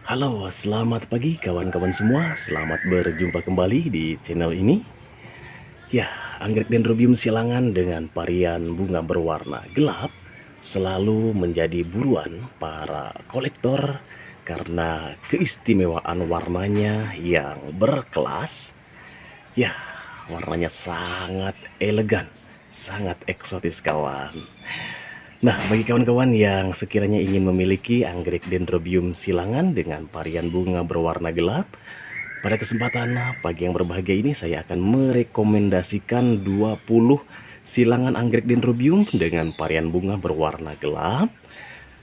Halo, selamat pagi kawan-kawan semua. Selamat berjumpa kembali di channel ini. Ya, anggrek dendrobium silangan dengan varian bunga berwarna gelap selalu menjadi buruan para kolektor karena keistimewaan warnanya yang berkelas. Ya, warnanya sangat elegan, sangat eksotis kawan. Nah, bagi kawan-kawan yang sekiranya ingin memiliki anggrek dendrobium silangan dengan varian bunga berwarna gelap, pada kesempatan pagi yang berbahagia ini saya akan merekomendasikan 20 silangan anggrek dendrobium dengan varian bunga berwarna gelap.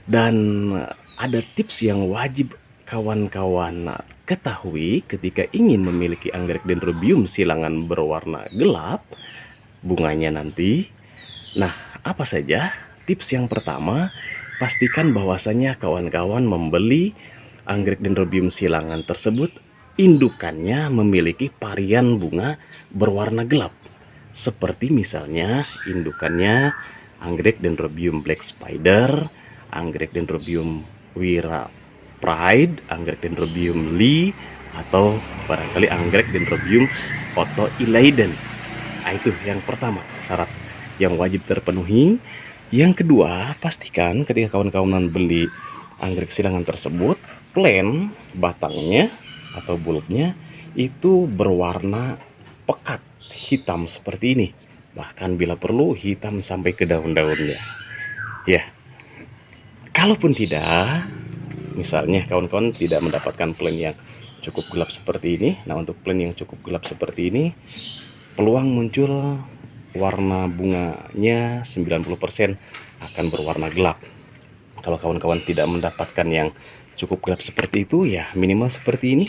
Dan ada tips yang wajib kawan-kawan ketahui ketika ingin memiliki anggrek dendrobium silangan berwarna gelap bunganya nanti. Nah, apa saja? Tips yang pertama, pastikan bahwasanya kawan-kawan membeli anggrek dendrobium silangan tersebut indukannya memiliki varian bunga berwarna gelap. Seperti misalnya indukannya anggrek dendrobium black spider, anggrek dendrobium wira pride, anggrek dendrobium lee, atau barangkali anggrek dendrobium otto ilaiden. Nah, itu yang pertama, syarat yang wajib terpenuhi. Yang kedua, pastikan ketika kawan-kawan beli anggrek silangan tersebut, plen batangnya atau bulbnya itu berwarna pekat hitam seperti ini. Bahkan bila perlu hitam sampai ke daun-daunnya. Ya, kalaupun tidak, misalnya kawan-kawan tidak mendapatkan plen yang cukup gelap seperti ini. Nah, untuk plen yang cukup gelap seperti ini, peluang muncul warna bunganya 90% akan berwarna gelap. Kalau kawan-kawan tidak mendapatkan yang cukup gelap seperti itu, ya minimal seperti ini,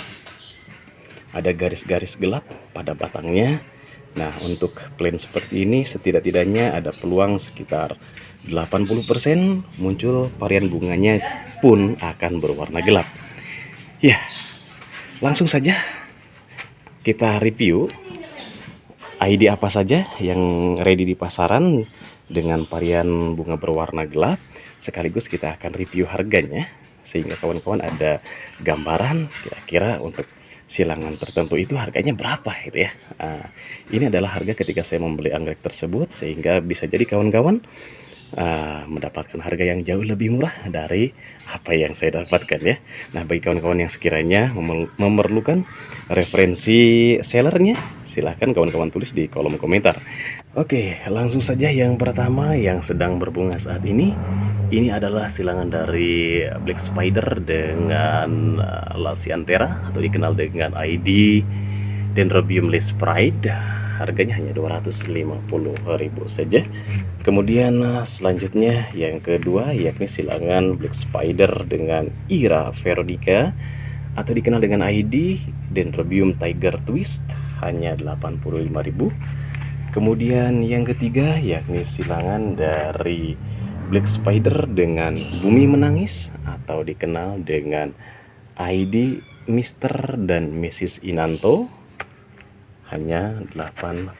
ada garis-garis gelap pada batangnya. Nah, untuk plain seperti ini setidak-tidaknya ada peluang sekitar 80% muncul varian bunganya pun akan berwarna gelap. Ya, langsung saja kita review ID apa saja yang ready di pasaran dengan varian bunga berwarna gelap. Sekaligus kita akan review harganya sehingga kawan-kawan ada gambaran kira-kira untuk silangan tertentu itu harganya berapa gitu ya. Ini adalah harga ketika saya membeli anggrek tersebut, sehingga bisa jadi kawan-kawan mendapatkan harga yang jauh lebih murah dari apa yang saya dapatkan ya. Nah, bagi kawan-kawan yang sekiranya memerlukan referensi sellernya, silahkan kawan-kawan tulis di kolom komentar. Oke, langsung saja yang pertama yang sedang berbunga saat ini. Ini adalah silangan dari Black Spider dengan Lasianthera atau dikenal dengan ID Dendrobium Lee Pride. Harganya hanya 250.000 saja. Kemudian selanjutnya yang kedua yakni silangan Black Spider dengan Ira Veronica atau dikenal dengan ID Dendrobium Tiger Twist, hanya 85.000. Kemudian yang ketiga yakni silangan dari Black Spider dengan Bumi Menangis atau dikenal dengan ID Mr. dan Mrs. Inanto, hanya 85.000.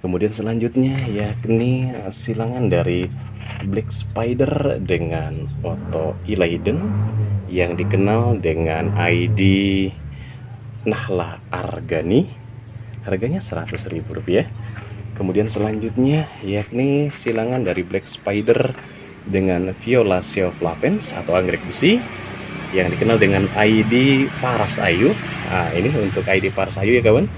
Kemudian selanjutnya yakni silangan dari Black Spider dengan Otto Ilaiden yang dikenal dengan ID Nahla Argani, harganya 100.000 rupiah. Kemudian selanjutnya yakni silangan dari Black Spider dengan Violatio flavens atau anggrek besi yang dikenal dengan ID Paras Ayu. Nah, ini untuk ID Paras Ayu ya kawan.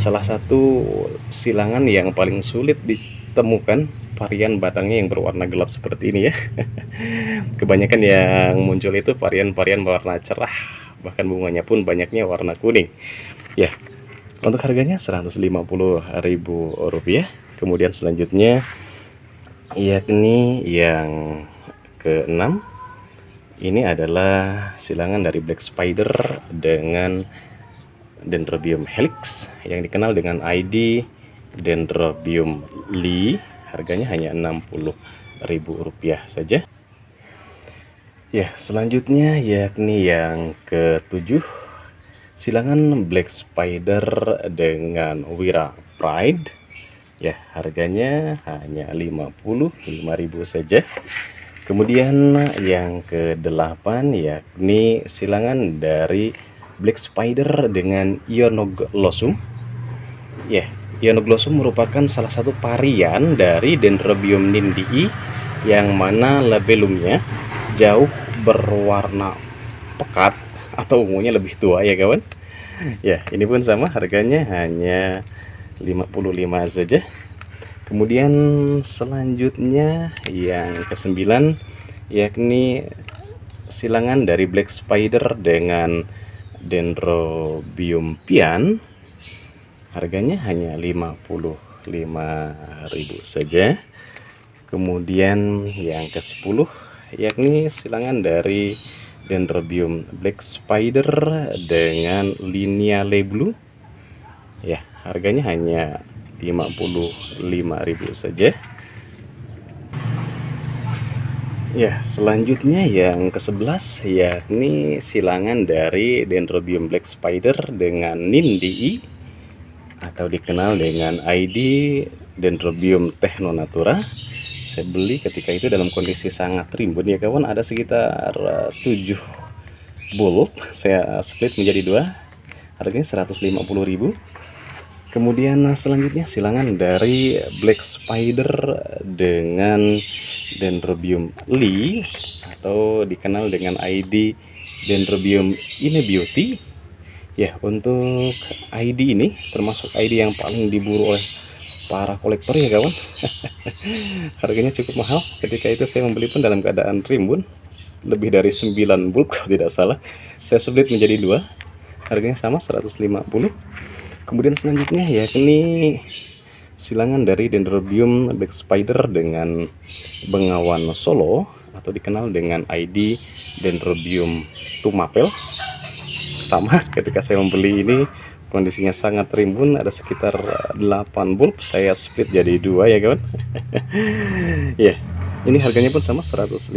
Salah satu silangan yang paling sulit ditemukan varian batangnya yang berwarna gelap seperti ini ya. Kebanyakan yang muncul itu varian-varian warna cerah, bahkan bunganya pun banyaknya warna kuning ya. Untuk harganya 150.000 rupiah. Kemudian selanjutnya yakni yang keenam, ini adalah silangan dari Black Spider dengan Dendrobium helix yang dikenal dengan ID Dendrobium lee, harganya hanya 60.000 rupiah saja. Ya, selanjutnya yakni yang ketujuh, silangan Black Spider dengan Wira Pride. Ya, harganya hanya 55.000 saja. Kemudian yang ke-8 yakni silangan dari Black Spider dengan Ionoglosum. Ya, Ionoglosum merupakan salah satu varian dari Dendrobium nindii yang mana labellumnya jauh berwarna pekat atau ungunya lebih tua ya kawan. Ya, ini pun sama, harganya hanya 55 saja. Kemudian selanjutnya yang ke-9 yakni silangan dari Black Spider dengan Dendrobium pian. Harganya hanya 55.000 saja. Kemudian yang ke-10 yakni silangan dari Dendrobium Black Spider dengan Lineale Blue. Ya, harganya hanya 55.000 saja. Ya, selanjutnya yang ke-11 yakni silangan dari Dendrobium Black Spider dengan nindii atau dikenal dengan ID Dendrobium Technonatura. Saya beli ketika itu dalam kondisi sangat rimbun ya kawan, ada sekitar 7 bulb. Saya split menjadi 2, harganya 150.000. Kemudian selanjutnya silangan dari Black Spider dengan Dendrobium Lee atau dikenal dengan ID Dendrobium Inebeauty. Ya, untuk ID ini termasuk ID yang paling diburu oleh para kolektor ya kawan. Harganya cukup mahal, ketika itu saya membeli pun dalam keadaan rimbun, lebih dari 9 bulb kalau tidak salah. Saya split menjadi 2, harganya sama 150. Kemudian selanjutnya yakni silangan dari Dendrobium Black Spider dengan Bengawan Solo atau dikenal dengan ID Dendrobium Tumapel. Sama, ketika saya membeli ini kondisinya sangat rimbun, ada sekitar 8 bulb, saya split jadi 2 ya kawan. Ya, ini harganya pun sama 150.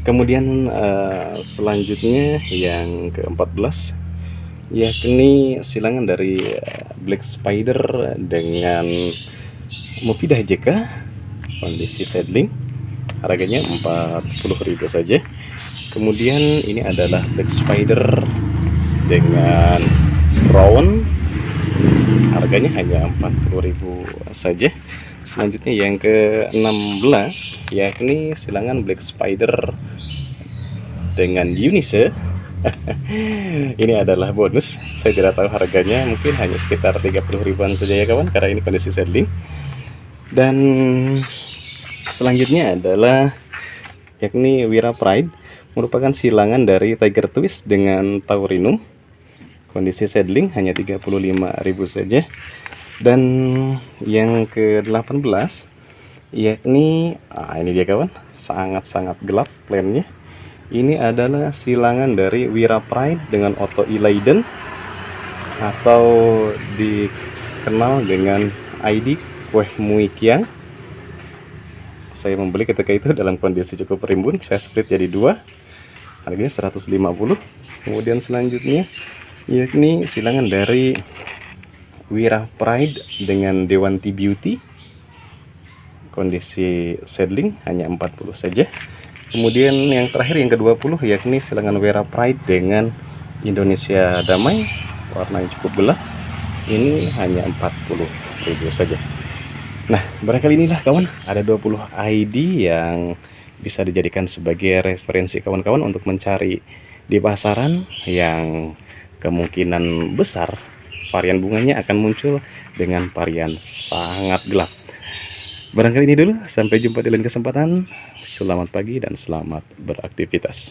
Kemudian selanjutnya yang ke-14 yakni silangan dari Black Spider dengan Movidah JK kondisi seedling, harganya 40.000 saja. Kemudian ini adalah Black Spider dengan Rowan, harganya hanya 40.000 saja. Selanjutnya yang ke-16 yakni silangan Black Spider dengan Eunice. Ini adalah bonus, saya tidak tahu harganya, mungkin hanya sekitar 30.000-an saja ya kawan, karena ini kondisi seedling. Dan selanjutnya adalah yakni Wira Pride, merupakan silangan dari Tiger Twist dengan Taurinum, kondisi seedling, hanya 35.000 saja. Dan yang ke-18 yakni ini dia kawan, sangat-sangat gelap plannya. Ini adalah silangan dari Wira Pride dengan Otto Ilaiden atau dikenal dengan ID Kueh Mui Kiang. Saya membeli ketika itu dalam kondisi cukup rimbun, saya split jadi 2, harganya 150. Kemudian selanjutnya yakni silangan dari Wira Pride dengan Dewanti Beauty, kondisi seedling, hanya 40 saja. Kemudian yang terakhir yang ke-20 yakni silangan Wira Pride dengan Indonesia Damai, warna yang cukup gelap, ini hanya 40.000 saja. Nah, barangkali inilah kawan, ada 20 ID yang bisa dijadikan sebagai referensi kawan-kawan untuk mencari di pasaran yang kemungkinan besar varian bunganya akan muncul dengan varian sangat gelap. Barangkali ini dulu, sampai jumpa di lain kesempatan. Selamat pagi dan selamat beraktivitas.